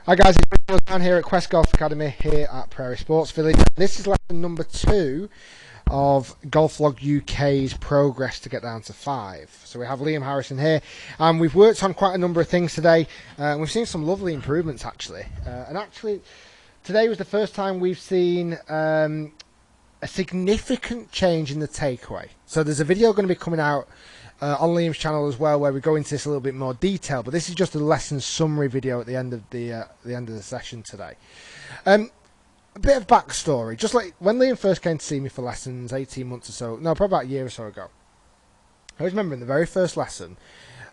Hi guys, it's Shiels down here at Quest Golf Academy here at Prairie Sports Village. This is lesson number 2 of Golf Log UK's progress to get down to 5. So we have Liam Harrison here, and we've worked on quite a number of things today. We've seen some lovely improvements actually, and actually today was the first time we've seen a significant change in the takeaway. So there's a video going to be coming out on Liam's channel as well, where we go into this a little bit more detail. But this is just a lesson summary video at the end of the session today. A bit of backstory, just like when Liam first came to see me for lessons 18 months or so, no, probably about a year or so ago. I always remember in the very first lesson,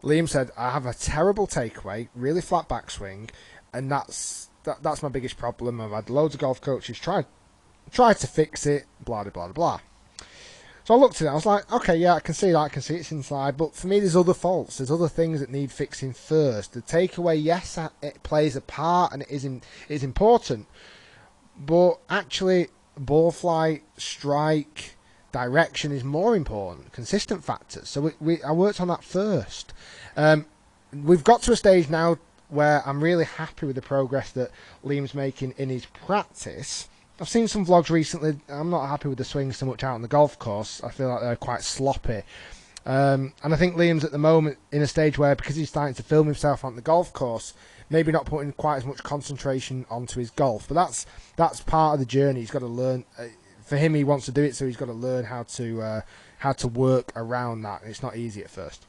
Liam said, "I have a terrible takeaway, really flat backswing, and that's my biggest problem. I've had loads of golf coaches try to fix it, blah blah blah blah." So I looked at it, I was like, okay, yeah, I can see that, I can see it's inside, but for me there's other faults, there's other things that need fixing first. The takeaway, yes, it plays a part and it is important, but actually ball flight, strike, direction is more important, consistent factors. So I worked on that first. We've got to a stage now where I'm really happy with the progress that Liam's making in his practice. I've seen some vlogs recently. I'm not happy with the swings so much out on the golf course. I feel like they're quite sloppy. And I think Liam's at the moment in a stage where, because he's starting to film himself on the golf course, maybe not putting quite as much concentration onto his golf. But that's part of the journey. He's got to learn. For him, he wants to do it, so he's got to learn how to work around that. It's not easy at first.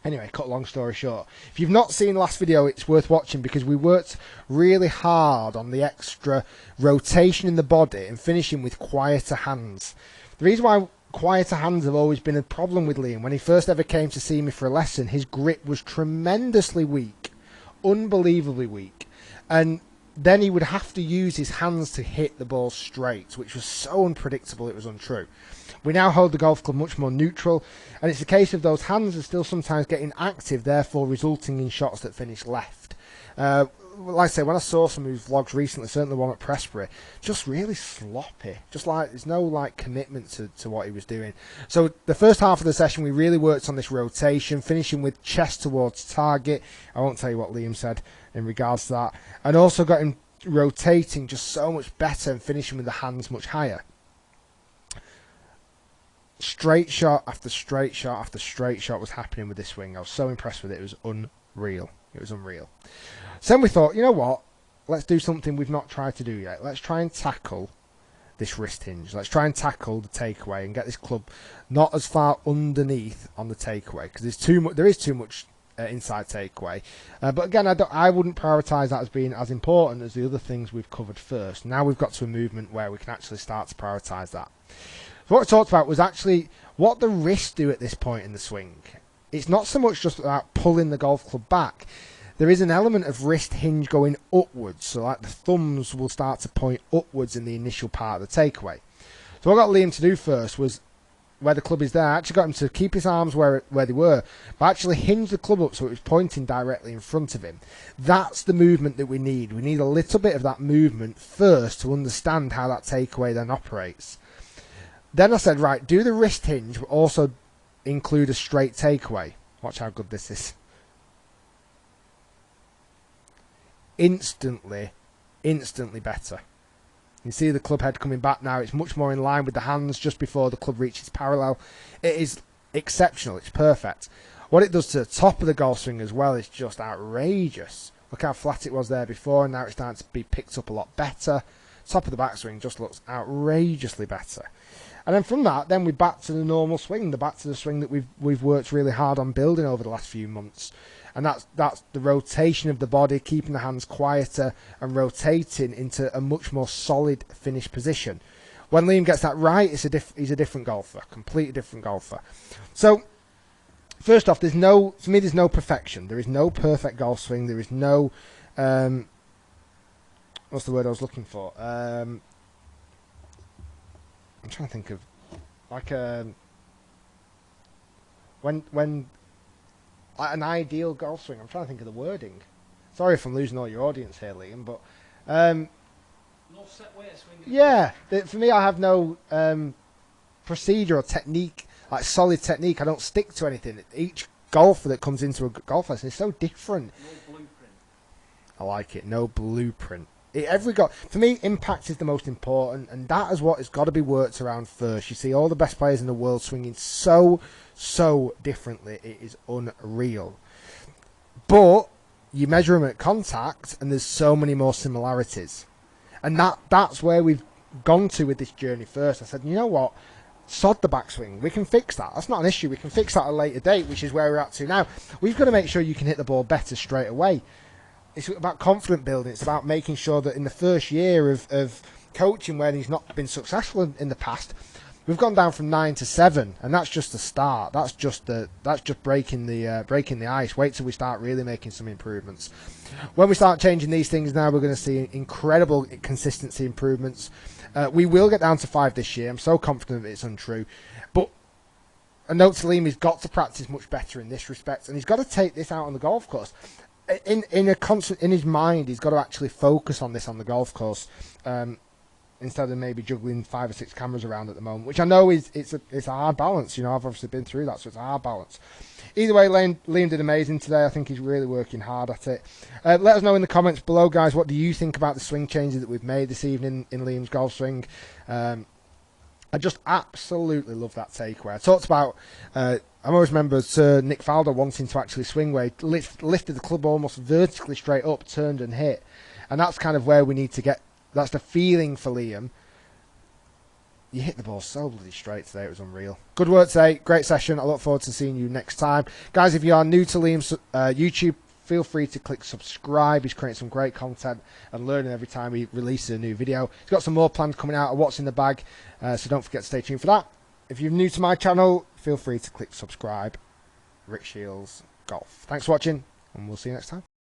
Anyway, cut a long story short, if you've not seen the last video, it's worth watching because we worked really hard on the extra rotation in the body and finishing with quieter hands. The reason why quieter hands have always been a problem with Liam, when he first ever came to see me for a lesson, his grip was tremendously weak, unbelievably weak, and then he would have to use his hands to hit the ball straight, which was so unpredictable it was untrue. We now hold the golf club much more neutral, and it's a case of those hands are still sometimes getting active, therefore resulting in shots that finish left. Like I say, when I saw some of his vlogs recently, certainly the one at Prestbury, just really sloppy. Just like there's no like commitment to what he was doing. So the first half of the session, we really worked on this rotation, finishing with chest towards target. I won't tell you what Liam said in regards to that, and also got him rotating just so much better and finishing with the hands much higher. Straight shot after straight shot after straight shot was happening with this swing. I was so impressed with it. It was unreal. It was unreal. So then we thought, you know what? Let's do something we've not tried to do yet. Let's try and tackle this wrist hinge. Let's try and tackle the takeaway and get this club not as far underneath on the takeaway, because there is too much inside takeaway. But again, I wouldn't prioritise that as being as important as the other things we've covered first. Now we've got to a movement where we can actually start to prioritise that. So what I talked about was actually what the wrists do at this point in the swing. It's not so much just about pulling the golf club back. There is an element of wrist hinge going upwards, so like the thumbs will start to point upwards in the initial part of the takeaway. So what I got Liam to do first was, where the club is there, I actually got him to keep his arms where they were, but actually hinge the club up so it was pointing directly in front of him. That's the movement that we need. We need a little bit of that movement first to understand how that takeaway then operates. Then I said, right, do the wrist hinge, but also include a straight takeaway. Watch how good this is. Instantly better. You see the club head coming back now. It's much more in line with the hands just before the club reaches parallel. It is exceptional. It's perfect. What it does to the top of the golf swing as well is just outrageous. Look how flat it was there before, and now it's starting to be picked up a lot better. Top of the backswing just looks outrageously better. And then from that, then we're back to the normal swing, back to the swing that we've worked really hard on building over the last few months. And that's the rotation of the body, keeping the hands quieter and rotating into a much more solid finished position. When Liam gets that right, he's a different golfer, completely different golfer. So first off, for me, there's no perfection. There is no perfect golf swing. There is no what's the word I was looking for? I'm trying to think of like when an ideal golf swing. I'm trying to think of the wording. Sorry if I'm losing all your audience here, Liam, but no set way of swinging. Yeah, for me, I have no procedure or technique, like solid technique. I don't stick to anything. Each golfer that comes into a golf lesson is so different. No blueprint. I like it. No blueprint. For me, impact is the most important, and that is what has got to be worked around first. You see all the best players in the world swinging so differently. It is unreal. But you measure them at contact, and there's so many more similarities. And that's where we've gone to with this journey first. I said, you know what? Sod the backswing. We can fix that. That's not an issue. We can fix that at a later date, which is where we're at to now. We've got to make sure you can hit the ball better straight away. It's about confidence building. It's about making sure that in the first year of coaching, when he's not been successful in the past, we've gone down from 9 to 7, and that's just the start. That's just breaking the ice. Wait till we start really making some improvements. When we start changing these things now, we're going to see incredible consistency improvements. We will get down to 5 this year. I'm so confident that it's untrue. But a note to Liam, he's got to practice much better in this respect, and he's got to take this out on the golf course. In his mind, he's got to actually focus on this on the golf course, instead of maybe juggling 5 or 6 cameras around at the moment, which I know it's a hard balance. You know, I've obviously been through that, so it's a hard balance. Either way, Liam did amazing today. I think he's really working hard at it. Let us know in the comments below, guys, what do you think about the swing changes that we've made this evening in Liam's golf swing. I just absolutely love that takeaway. I talked about, I always remember Sir Nick Faldo wanting to actually swing where he lifted the club almost vertically straight up, turned and hit. And that's kind of where we need to get. That's the feeling for Liam. You hit the ball so bloody straight today. It was unreal. Good work today. Great session. I look forward to seeing you next time. Guys, if you are new to Liam's YouTube, feel free to click subscribe. He's creating some great content and learning every time he releases a new video. He's got some more plans coming out of what's in the bag, so don't forget to stay tuned for that. If you're new to my channel, feel free to click subscribe. Rick Shiels Golf. Thanks for watching, and we'll see you next time.